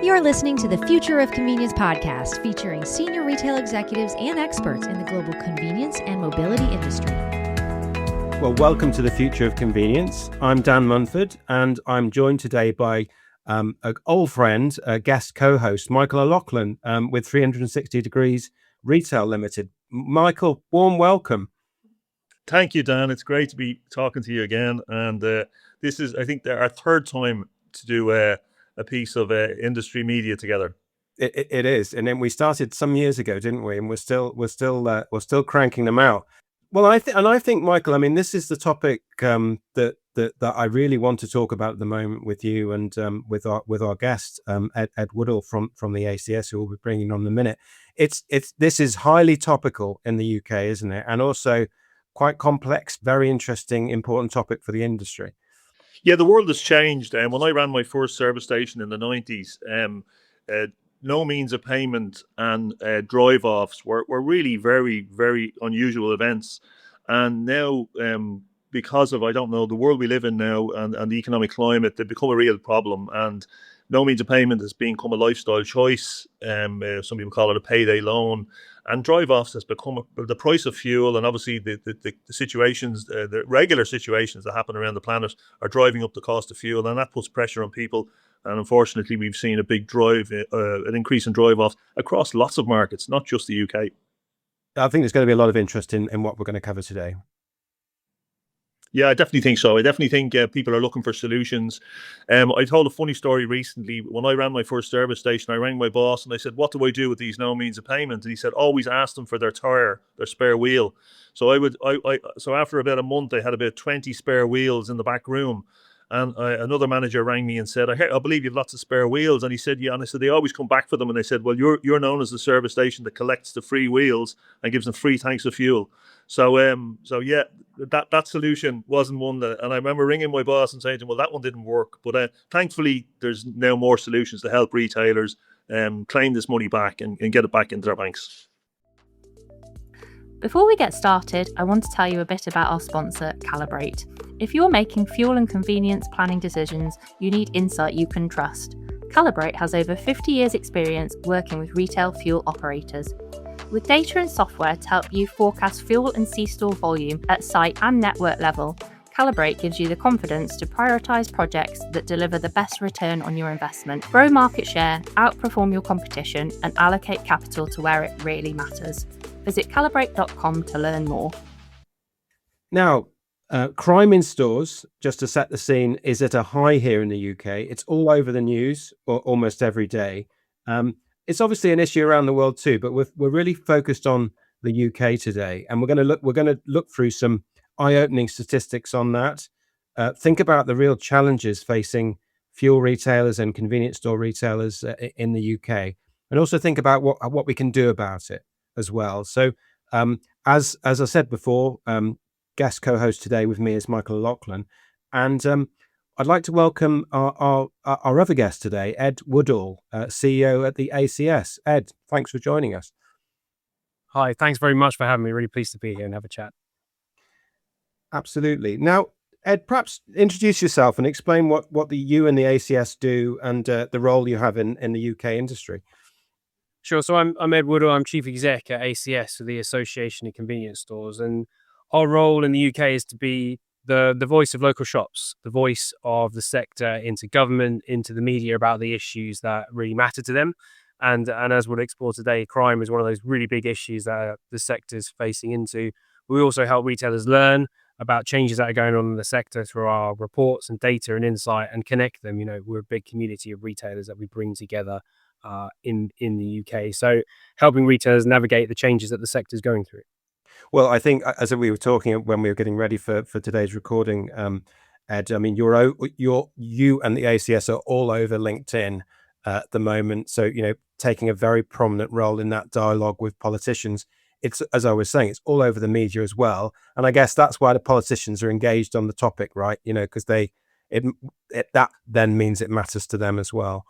You're listening to the Future of Convenience podcast, featuring senior retail executives and experts in the global convenience and mobility industry. Well, welcome to the Future of Convenience. I'm Dan Munford, and I'm joined today by an old friend, a guest co-host, Michael O'Loughlin, with 360 Degrees Retail Limited. Michael, warm welcome. Thank you, Dan. It's great to be talking to you again. And this is, I think, our third time to do a piece of industry media together. It is, and then we started some years ago, didn't we? And we're still cranking them out. Well, I think, Michael, I mean, this is the topic that I really want to talk about at the moment with you and with our guest Ed Woodall from the ACS, who we'll be bringing on in a minute. This is highly topical in the UK, isn't it? And also quite complex, very interesting, important topic for the industry. Yeah, the world has changed. And when I ran my first service station in the 90s, no means of payment and drive-offs were really very, very unusual events. And now, because of, the world we live in now and the economic climate, they've become a real problem. And no means of payment has become a lifestyle choice. Some people call it a payday loan. And drive-offs has become the price of fuel, and obviously the situations, the regular situations that happen around the planet are driving up the cost of fuel, and that puts pressure on people. And unfortunately, we've seen a big an increase in drive-offs across lots of markets, not just the UK. I think there's going to be a lot of interest in what we're going to cover today. Yeah, I definitely think so. I definitely think people are looking for solutions. I told a funny story recently. When I ran my first service station, I rang my boss and I said, "What do I do with these no means of payment?" And he said, "Always ask them for their tire, their spare wheel." So so after about a month, I had about 20 spare wheels in the back room. And another manager rang me and said, I believe you have lots of spare wheels. And he said, yeah. And I said, they always come back for them. And they said, well, you're known as the service station that collects the free wheels and gives them free tanks of fuel. So yeah, that solution wasn't one that, and I remember ringing my boss and saying to him, well, that one didn't work. But thankfully, there's now more solutions to help retailers claim this money back and get it back into their banks. Before we get started, I want to tell you a bit about our sponsor, Calibrate. If you're making fuel and convenience planning decisions, you need insight you can trust. Calibrate has over 50 years' experience working with retail fuel operators. With data and software to help you forecast fuel and C-store volume at site and network level, Calibrate gives you the confidence to prioritise projects that deliver the best return on your investment, grow market share, outperform your competition, and allocate capital to where it really matters. Visit calibrate.com to learn more. Now, crime in stores, just to set the scene, is at a high here in the UK. It's all over the news almost every day. It's obviously an issue around the world too, but we're really focused on the UK today, and we're going to look through some eye-opening statistics on that. Think about the real challenges facing fuel retailers and convenience store retailers in the UK, and also think about what we can do about it as well. So, as I said before, guest co-host today with me is Michael O'Loughlin, and I'd like to welcome our other guest today, Ed Woodall, CEO at the ACS. Ed, thanks for joining us. Hi, thanks very much for having me. Really pleased to be here and have a chat. Absolutely. Now, Ed, perhaps introduce yourself and explain what you and the ACS do and the role you have in the UK industry. Sure. So I'm Ed Woodall. I'm Chief Exec at ACS, for the Associaiton of Convenience Stores. And our role in the UK is to be the voice of local shops, the voice of the sector into government, into the media about the issues that really matter to them. And as we'll explore today, crime is one of those really big issues that the sector is facing into. We also help retailers learn about changes that are going on in the sector through our reports and data and insight, and connect them. You know, we're a big community of retailers that we bring together in the UK. So helping retailers navigate the changes that the sector is going through. Well, I think as we were talking when we were getting ready for today's recording, Ed, I mean, you and the ACS are all over LinkedIn at the moment. So, you know, taking a very prominent role in that dialogue with politicians. It's, as I was saying, it's all over the media as well. And I guess that's why the politicians are engaged on the topic, right? You know, because that then means it matters to them as well.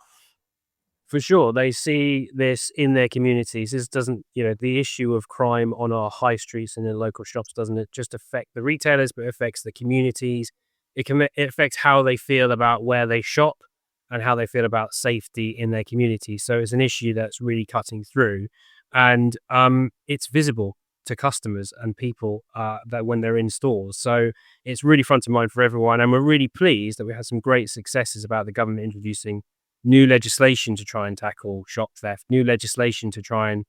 For sure. They see this in their communities. This doesn't, the issue of crime on our high streets and in local shops doesn't just affect the retailers, but it affects the communities. It affects how they feel about where they shop, and how they feel about safety in their community. So it's an issue that's really cutting through, and it's visible to customers and people that when they're in stores. So it's really front of mind for everyone, and we're really pleased that we had some great successes about the government introducing new legislation to try and tackle shop theft, new legislation to try and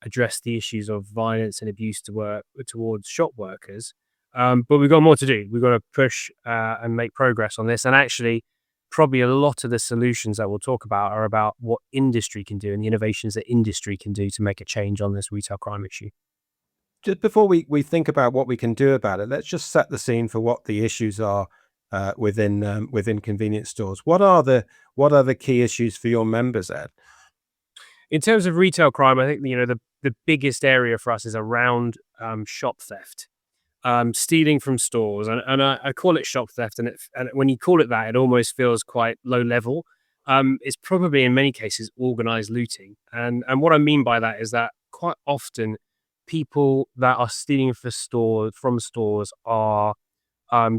address the issues of violence and abuse towards shop workers. But we've got more to do. We've got to push and make progress on this. And actually, probably a lot of the solutions that we'll talk about are about what industry can do and the innovations that industry can do to make a change on this retail crime issue. Just before we think about what we can do about it, let's just set the scene for what the issues are within convenience stores. What are the key issues for your members, Ed? In terms of retail crime, I think the biggest area for us is around shop theft, stealing from stores, and I call it shop theft. And when you call it that, it almost feels quite low level. It's probably in many cases organized looting, and what I mean by that is that quite often people that are stealing from stores are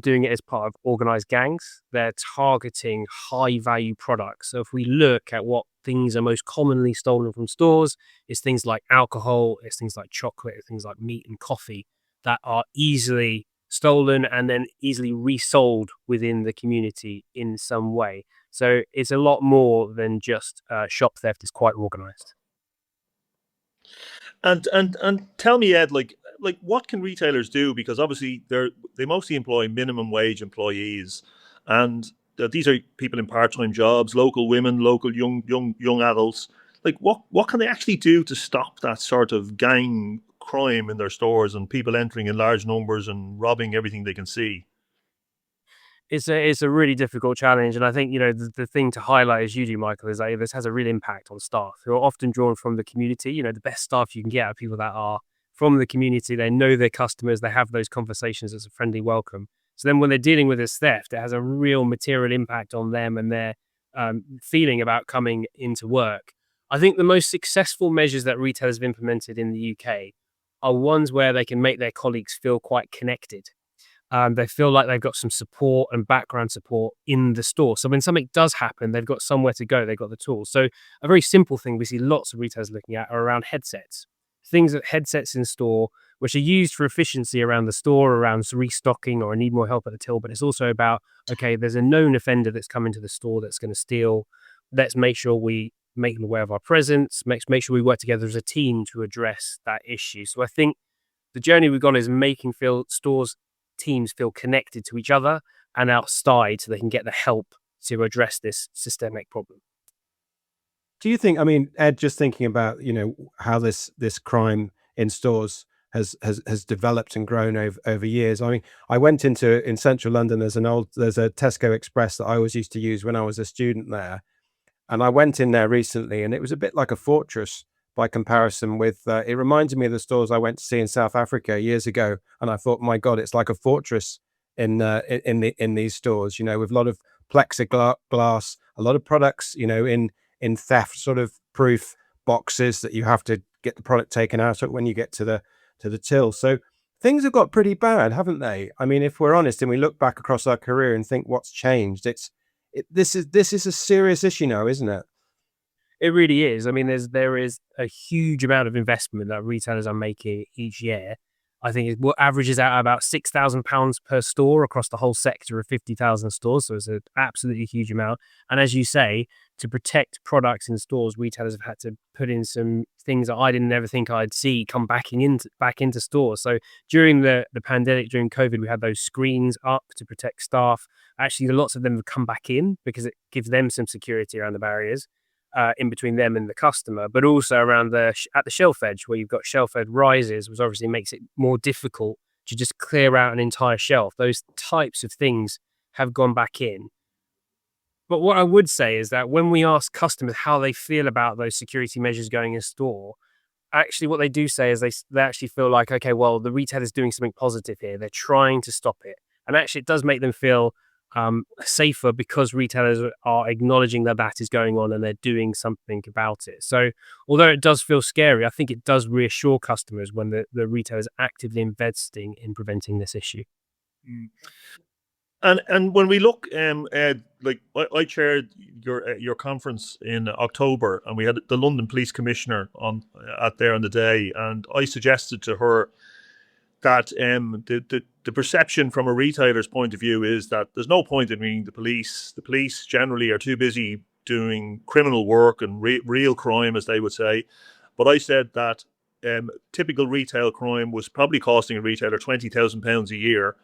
doing it as part of organized gangs. They're targeting high value products. So if we look at what things are most commonly stolen from stores, it's things like alcohol, it's things like chocolate, it's things like meat and coffee that are easily stolen and then easily resold within the community in some way. So it's a lot more than just shop theft. It's quite organized. And tell me, Ed, like what can retailers do? Because obviously they mostly employ minimum wage employees, and these are people in part-time jobs, local women, local young adults. Like what can they actually do to stop that sort of gang crime in their stores and people entering in large numbers and robbing everything they can see? It's a really difficult challenge, and I think the thing to highlight, as you do, Michael, is that this has a real impact on staff who are often drawn from the community. The best staff you can get are people that are from the community. They know their customers. They have those conversations as a friendly welcome. So then, when they're dealing with this theft, it has a real material impact on them and their feeling about coming into work. I think the most successful measures that retailers have implemented in the UK are ones where they can make their colleagues feel quite connected. They feel like they've got some support and background support in the store. So when something does happen, they've got somewhere to go. They've got the tools. So a very simple thing we see lots of retailers looking at are around headsets. Headsets in store, which are used for efficiency around the store, around restocking or I need more help at the till. But it's also about, okay, there's a known offender that's come into the store that's going to steal. Let's make sure we make them aware of our presence, make sure we work together as a team to address that issue. So I think the journey we've gone is making teams feel connected to each other and outside so they can get the help to address this systemic problem. Do you think, Ed, just thinking about, how this crime in stores has developed and grown over years. I went in central London, there's a Tesco Express that I always used to use when I was a student there. And I went in there recently and it was a bit like a fortress by comparison with, it reminded me of the stores I went to see in South Africa years ago. And I thought, my God, it's like a fortress in these stores, with a lot of plexiglass, a lot of products, in theft sort of proof boxes that you have to get the product taken out of when you get to the till. So things have got pretty bad, haven't they? If we're honest and we look back across our career and think what's changed, this is a serious issue now, isn't it? It really is. There is a huge amount of investment that retailers are making each year. I think it averages out about £6,000 per store across the whole sector of 50,000 stores. So it's an absolutely huge amount. And as you say, to protect products in stores, retailers have had to put in some things that I didn't ever think I'd see come back into stores. So during the pandemic, during COVID, we had those screens up to protect staff. Actually, lots of them have come back in because it gives them some security around the barriers. In between them and the customer, but also around at the shelf edge where you've got shelf edge rises, which obviously makes it more difficult to just clear out an entire shelf. Those types of things have gone back in. But what I would say is that when we ask customers how they feel about those security measures going in store, actually what they do say is they actually feel like, okay, well, the retailer's doing something positive here. They're trying to stop it. And actually it does make them feel safer because retailers are acknowledging that is going on and they're doing something about it. So although it does feel scary, I think it does reassure customers when the retailer is actively investing in preventing this issue. And when we look, Ed, like I chaired your conference in October, and we had the London Police Commissioner on there on the day, and I suggested to her that the perception from a retailer's point of view is that there's no point in being the police. The police generally are too busy doing criminal work and real crime, as they would say. But I said that typical retail crime was probably costing a retailer £20,000 a year.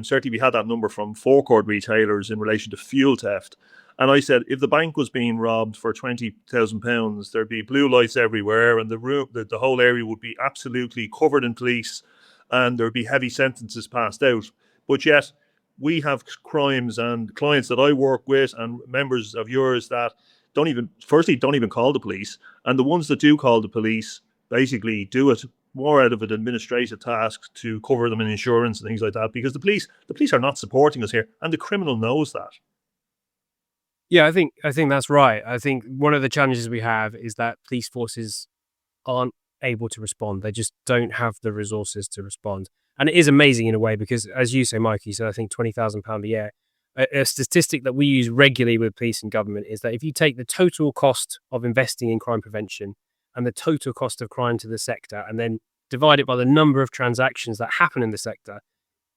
Certainly, we had that number from forecourt retailers in relation to fuel theft. And I said, if the bank was being robbed for £20,000, there'd be blue lights everywhere, and the whole area would be absolutely covered in police, and there'd be heavy sentences passed out. But yet, we have crimes and clients that I work with and members of yours that don't even call the police, and the ones that do call the police basically do it more out of an administrative task to cover them in insurance and things like that, because the police are not supporting us here, and the criminal knows that. Yeah, I think that's right. I think one of the challenges we have is that police forces aren't able to respond. They just don't have the resources to respond. And it is amazing in a way, because as you say, Mike, you said, I think £20,000 a year. A statistic that we use regularly with police and government is that if you take the total cost of investing in crime prevention and the total cost of crime to the sector, and then divide it by the number of transactions that happen in the sector,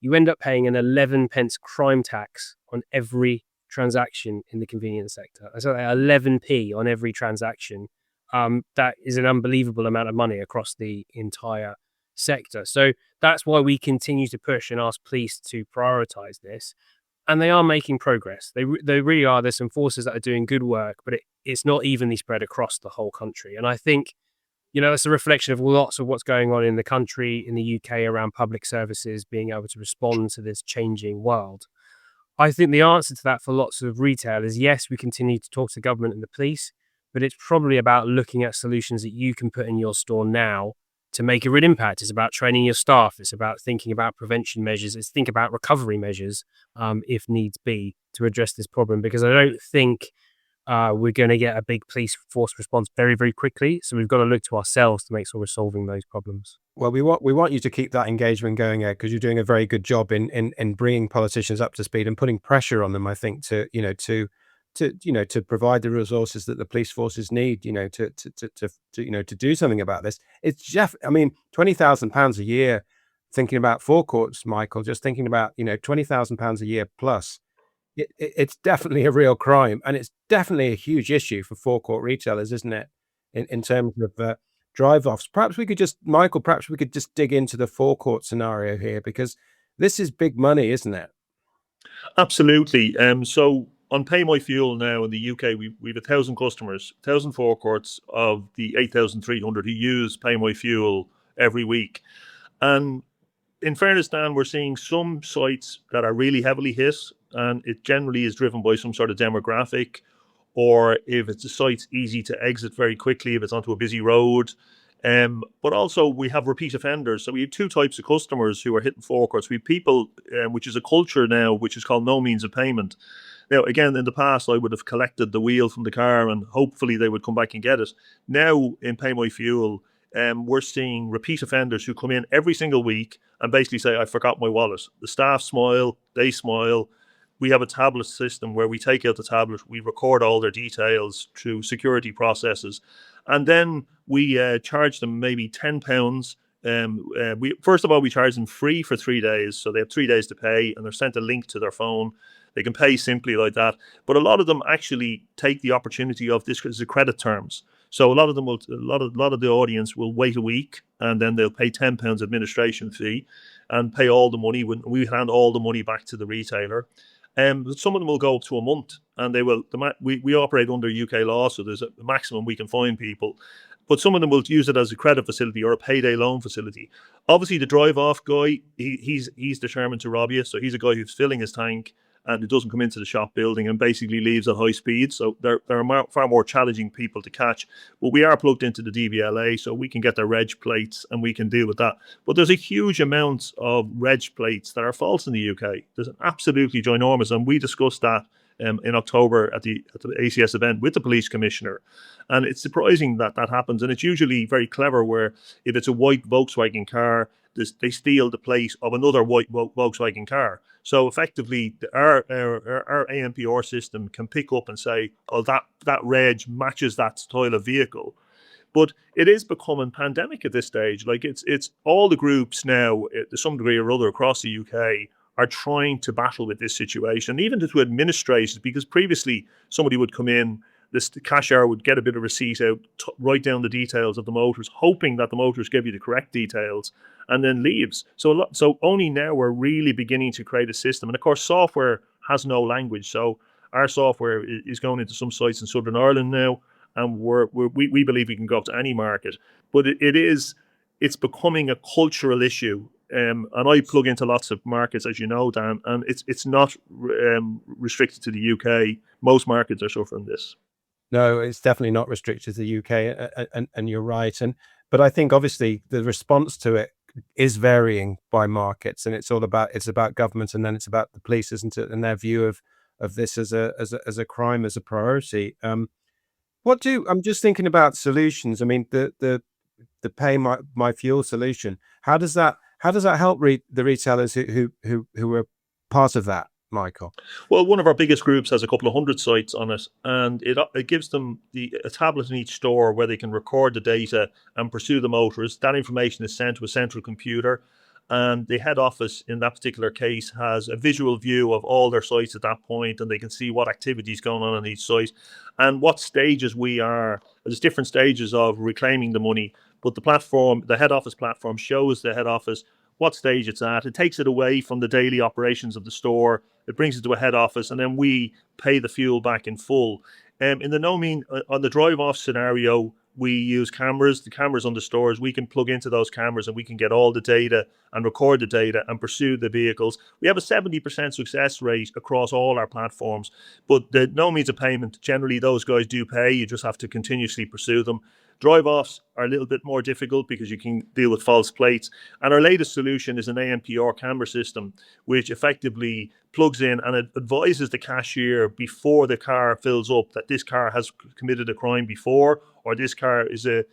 you end up paying an 11 pence crime tax on every transaction in the convenience sector. So 11p on every transaction. That is an unbelievable amount of money across the entire sector. So that's why we continue to push and ask police to prioritise this. And they are making progress. They really are. There's some forces that are doing good work, but it's not evenly spread across the whole country. And I think, it's a reflection of lots of what's going on in the country, in the UK, around public services being able to respond to this changing world. I think the answer to that for lots of retailers, yes, we continue to talk to government and the police, but it's probably about looking at solutions that you can put in your store now to make a real impact. It's about training your staff. It's about thinking about prevention measures. It's think about recovery measures, if needs be, to address this problem. Because I don't think we're going to get a big police force response very, very quickly. So we've got to look to ourselves to make sure we're solving those problems. Well, we want you to keep that engagement going, Ed, because you're doing a very good job in bringing politicians up to speed and putting pressure on them, I think, to provide the resources that the police forces need, to do something about this. It's £20,000 a year, thinking about forecourts, Michael, just thinking about, £20,000 a year plus. It's definitely a real crime, and it's definitely a huge issue for forecourt retailers, isn't it? In terms of drive-offs. Perhaps we could just dig into the forecourt scenario here, because this is big money, isn't it? Absolutely. So on Pay My Fuel now in the UK, we have 1,000 customers, 1,000 forecourts of the 8,300 who use Pay My Fuel every week. And in fairness, Dan, we're seeing some sites that are really heavily hit, and it generally is driven by some sort of demographic, or if it's a site's easy to exit very quickly, if it's onto a busy road. But also we have repeat offenders. So we have two types of customers who are hitting forecourts. We have people, which is a culture now, which is called no means of payment. Now, again, in the past, I would have collected the wheel from the car and hopefully they would come back and get it. Now, in Pay My Fuel, we're seeing repeat offenders who come in every single week and basically say, I forgot my wallet. The staff smile, they smile. We have a tablet system where we take out the tablet, we record all their details through security processes, and then we charge them maybe £10. First of all, we charge them free for 3 days, so they have 3 days to pay, and they're sent a link to their phone. They can pay simply like that. But a lot of them actually take the opportunity of this as a credit terms. So a lot of the audience will wait a week, and then they'll pay £10 administration fee and pay all the money. When we hand all the money back to the retailer. Some of them will go up to a month, and they will. We operate under UK law, so there's a maximum we can fine people. But some of them will use it as a credit facility or a payday loan facility. Obviously, the drive-off guy, he's determined to rob you. So he's a guy who's filling his tank and it doesn't come into the shop building and basically leaves at high speed. So there are far more challenging people to catch. But we are plugged into the DVLA, so we can get their reg plates and we can deal with that. But there's a huge amount of reg plates that are false in the UK. There's an absolutely ginormous, and we discussed that in October at the ACS event with the police commissioner. And it's surprising that happens. And it's usually very clever, where if it's a white Volkswagen car, they steal the place of another white Volkswagen car. So effectively, our ANPR system can pick up and say, oh, that reg matches that style of vehicle. But it is becoming pandemic at this stage. Like it's all the groups now, to some degree or other across the UK, are trying to battle with this situation, even to administrators, because previously somebody would come in, the cashier would get a bit of receipt out, write down the details of the motors, hoping that the motors give you the correct details, and then leaves. So only now we're really beginning to create a system. And of course, software has no language. So our software is going into some sites in Southern Ireland now, and we believe we can go up to any market. But it's becoming a cultural issue. And I plug into lots of markets, as you know, Dan, and it's not restricted to the UK. Most markets are suffering this. No, it's definitely not restricted to the UK, and you're right. But I think obviously the response to it is varying by markets, and it's about government, and then it's about the police, isn't it, and their view of this as a crime, as a priority. I'm just thinking about solutions. I mean, the pay my fuel solution. How does that help the retailers who are part of that, Michael? Well, one of our biggest groups has a couple of hundred sites on it, and it gives them a tablet in each store where they can record the data and pursue the motors. That information is sent to a central computer, and the head office in that particular case has a visual view of all their sites at that point, and they can see what activity is going on each site and what stages we are. There's different stages of reclaiming the money, but the head office platform, shows the head office what stage it's at. It takes it away from the daily operations of the store. It brings it to a head office, and then we pay the fuel back in full. On the drive-off scenario, we use cameras. The cameras on the stores, we can plug into those cameras and we can get all the data and record the data and pursue the vehicles. We have a 70% success rate across all our platforms, but the no means of payment, generally those guys do pay. You just have to continuously pursue them. Drive-offs are a little bit more difficult because you can deal with false plates. And our latest solution is an ANPR camera system, which effectively plugs in and it advises the cashier before the car fills up that this car has committed a crime before, or this car is a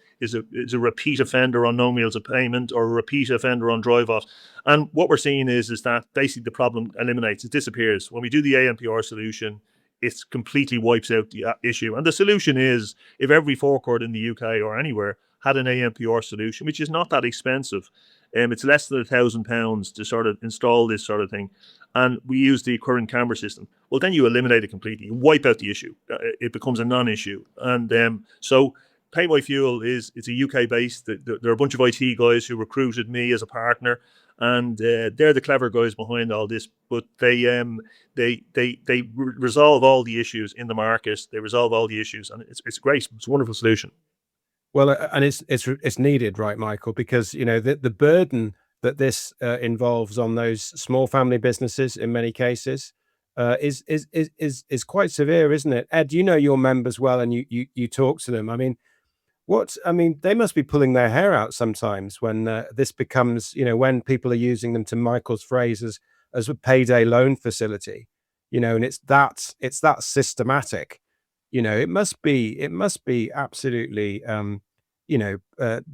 repeat offender on no meals of payment, or a repeat offender on drive-offs. And what we're seeing is that basically the problem eliminates, it disappears. When we do the ANPR solution, it completely wipes out the issue. And the solution is, if every forecourt in the UK or anywhere had an ANPR solution, which is not that expensive, it's less than £1,000 to sort of install this sort of thing, and we use the current camera system, well, then you eliminate it completely. You wipe out the issue. It becomes a non-issue. And so Pay My Fuel it's a UK based. There are a bunch of IT guys who recruited me as a partner, and they're the clever guys behind all this. But they resolve all the issues in the market. They resolve all the issues, and it's great. It's a wonderful solution. Well, and it's needed, right, Michael? Because the burden that this involves on those small family businesses in many cases is quite severe, isn't it? Ed, you know your members well, and you talk to them. I mean, they must be pulling their hair out sometimes when this becomes, when people are using them, to Michael's phrase, as a payday loan facility, and it's that systematic. It must be absolutely,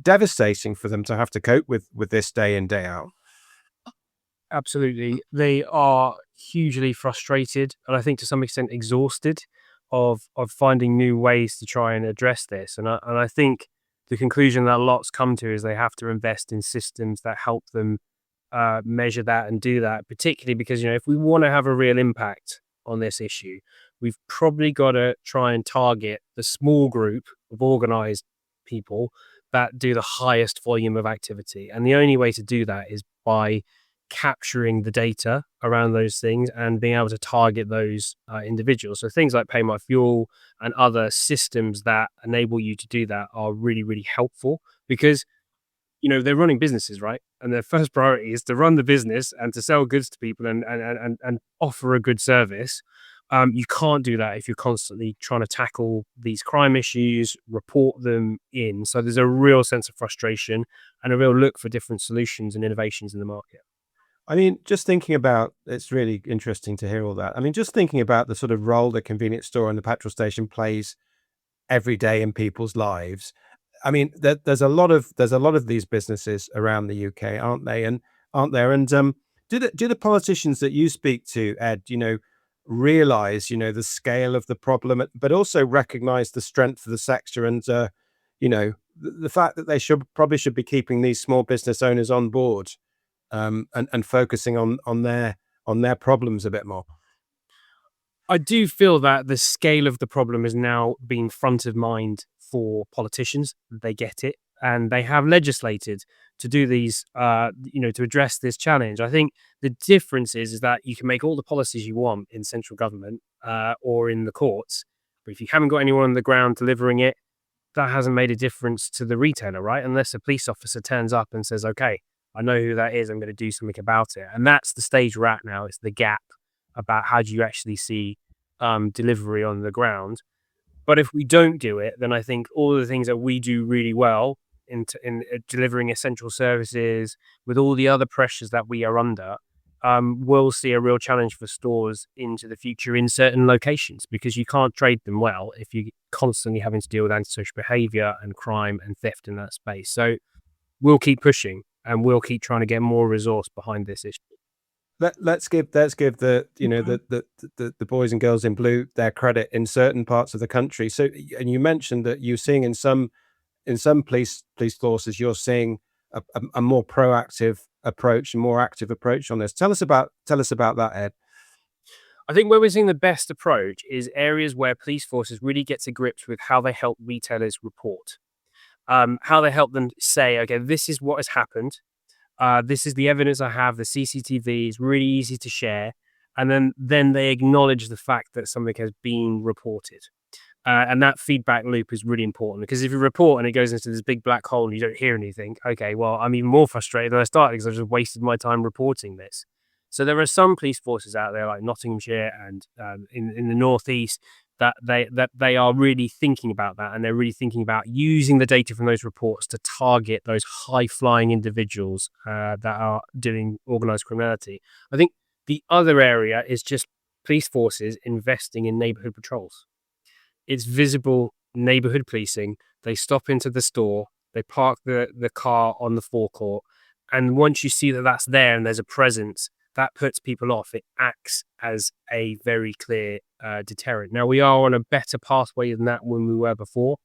devastating for them to have to cope with this day in, day out. Absolutely. They are hugely frustrated, and I think to some extent exhausted of finding new ways to try and address this. And I think the conclusion that lots come to is they have to invest in systems that help them measure that and do that, particularly because, if we want to have a real impact on this issue, we've probably got to try and target the small group of organized people that do the highest volume of activity. And the only way to do that is by capturing the data around those things and being able to target those individuals. So things like Pay My Fuel and other systems that enable you to do that are really, really helpful, because they're running businesses, right? And their first priority is to run the business and to sell goods to people and offer a good service. You can't do that if you're constantly trying to tackle these crime issues, report them in. So there's a real sense of frustration and a real look for different solutions and innovations in the market. I mean, just thinking about, it's really interesting to hear all that. I mean, just thinking about the sort of role the convenience store and the petrol station plays every day in people's lives. I mean, there's a lot of these businesses around the UK, aren't they? And aren't there? And do the politicians that you speak to, Ed, realize the scale of the problem, but also recognize the strength of the sector, and the fact that they probably should be keeping these small business owners on board, and focusing on their problems a bit more. I do feel that the scale of the problem has now been front of mind for politicians. They get it, and they have legislated to do these, to address this challenge. I think the difference is that you can make all the policies you want in central government or in the courts, but if you haven't got anyone on the ground delivering it, that hasn't made a difference to the retailer, right? Unless a police officer turns up and says, okay, I know who that is, I'm going to do something about it. And that's the stage we're at now. It's the gap about how do you actually see delivery on the ground. But if we don't do it, then I think all the things that we do really well in delivering essential services, with all the other pressures that we are under, we'll see a real challenge for stores into the future in certain locations, because you can't trade them well if you're constantly having to deal with antisocial behaviour and crime and theft in that space. So we'll keep pushing, and we'll keep trying to get more resource behind this issue. Let's give the the boys and girls in blue their credit in certain parts of the country. So, and you mentioned that you're seeing in some police forces, you're seeing a more proactive approach, a more active approach on this. Tell us about that, Ed. I think where we're seeing the best approach is areas where police forces really get to grips with how they help retailers report, how they help them say, okay, this is what has happened. This is the evidence I have. The CCTV is really easy to share. And then they acknowledge the fact that something has been reported. And that feedback loop is really important, because if you report and it goes into this big black hole and you don't hear anything, okay, well, I'm even more frustrated than I started because I've just wasted my time reporting this. So there are some police forces out there like Nottinghamshire and in the Northeast that they are really thinking about that, and they're really thinking about using the data from those reports to target those high-flying individuals that are doing organised criminality. I think the other area is just police forces investing in neighbourhood patrols. It's visible neighbourhood policing. They stop into the store, they park the car on the forecourt, and once you see that that's there and there's a presence, that puts people off. It acts as a very clear deterrent. Now, we are on a better pathway than that when we were before,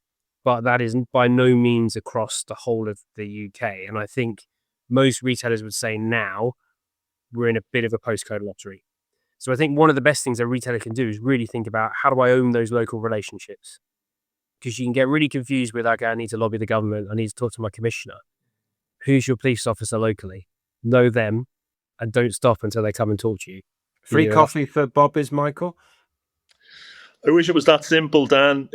but that is by no means across the whole of the UK. And I think most retailers would say now we're in a bit of a postcode lottery. So I think one of the best things a retailer can do is really think about, how do I own those local relationships? Because you can get really confused with, okay, I need to lobby the government, I need to talk to my commissioner. Who's your police officer locally? Know them, and don't stop until they come and talk to you. Free coffee for Bob is Michael. I wish it was that simple, Dan.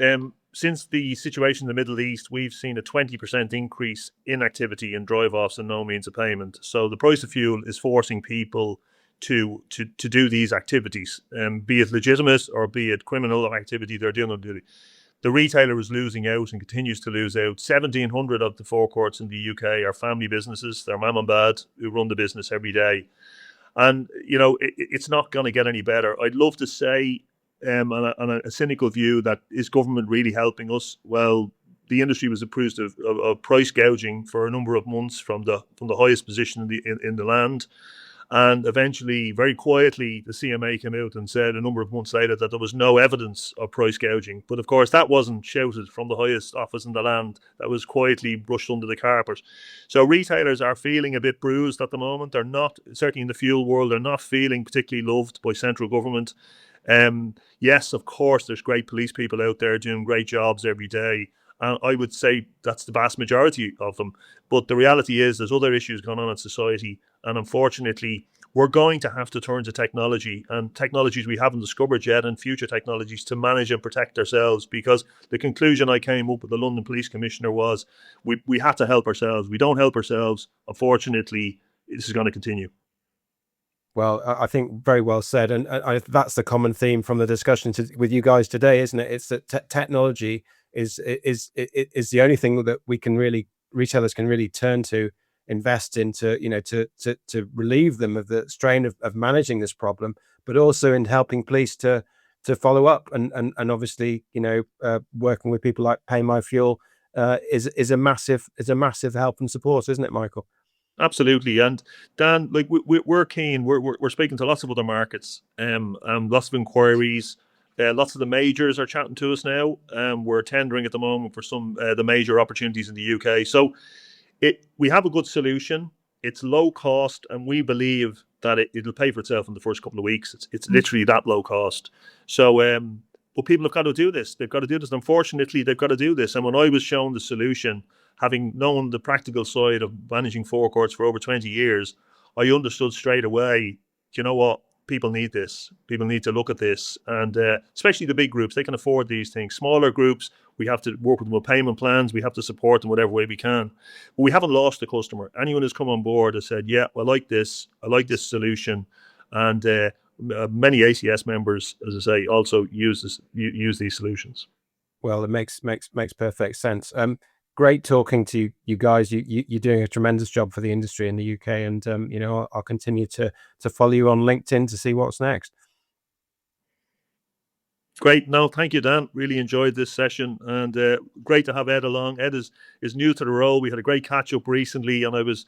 Since the situation in the Middle East, we've seen a 20% increase in activity in drive-offs and no means of payment. So the price of fuel is forcing people to do these activities, be it legitimate or be it criminal activity they're doing. The retailer is losing out and continues to lose out. 1,700 of the forecourts in the UK are family businesses. They're mum and dad who run the business every day. And, it's not going to get any better. I'd love to say, on a cynical view, that is government really helping us? Well, the industry was accused of price gouging for a number of months from the highest position in the land. And eventually, very quietly, the CMA came out and said a number of months later that there was no evidence of price gouging. But of course, that wasn't shouted from the highest office in the land. That was quietly brushed under the carpet. So retailers are feeling a bit bruised at the moment. They're not, certainly in the fuel world, they're not feeling particularly loved by central government. Yes, of course, there's great police people out there doing great jobs every day. And I would say that's the vast majority of them. But the reality is there's other issues going on in society. And unfortunately, we're going to have to turn to technology, and technologies we haven't discovered yet, and future technologies to manage and protect ourselves. Because the conclusion I came up with the London Police Commissioner was we have to help ourselves. We don't help ourselves. Unfortunately, this is going to continue. Well, I think very well said. And that's the common theme from the discussion with you guys today, isn't it? It's that technology is the only thing that retailers can really turn to, invest into, to relieve them of the strain of managing this problem, but also in helping police to follow up and obviously, working with people like Pay My Fuel is a massive help and support, isn't it, Michael? Absolutely. And Dan, like we're keen. We're speaking to lots of other markets, and lots of inquiries. Lots of the majors are chatting to us now. We're tendering at the moment for some the major opportunities in the UK. So we have a good solution. It's low cost, and we believe that it'll pay for itself in the first couple of weeks. It's literally that low cost. So, but people have got to do this. They've got to do this. And unfortunately, they've got to do this. And when I was shown the solution, having known the practical side of managing forecourts for over 20 years, I understood straight away, you know what? People need this. People need to look at this. And especially the big groups, they can afford these things. Smaller groups, we have to work with them with payment plans. We have to support them whatever way we can. But we haven't lost the customer. Anyone who's come on board has said, yeah, I like this solution. And many ACS members, as I say, also use these solutions. Well, it makes perfect sense. Great talking to you guys. You're doing a tremendous job for the industry in the UK, and I'll continue to follow you on LinkedIn to see what's next. Great. No, thank you, Dan. Really enjoyed this session, and great to have Ed along. Ed is new to the role. We had a great catch up recently, and I was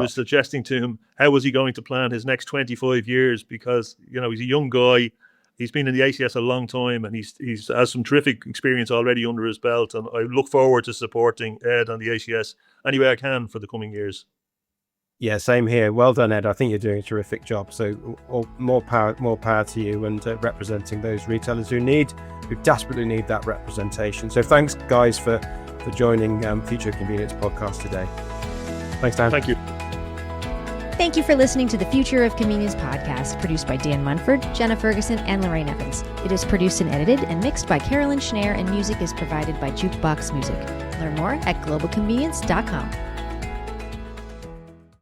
suggesting to him how was he going to plan his next 25 years, because he's a young guy. He's been in the ACS a long time, and he's has some terrific experience already under his belt. And I look forward to supporting Ed on the ACS any way I can for the coming years. Yeah, same here. Well done, Ed. I think you're doing a terrific job. So more power to you, and representing those retailers who desperately need that representation. So thanks, guys, for joining Future Convenience podcast today. Thanks, Dan. Thank you. Thank you for listening to the Future of Convenience podcast, produced by Dan Munford, Jenna Ferguson, and Lorraine Evans. It is produced and edited and mixed by Carolyn Schneer, and music is provided by Jukebox Music. Learn more at globalconvenience.com.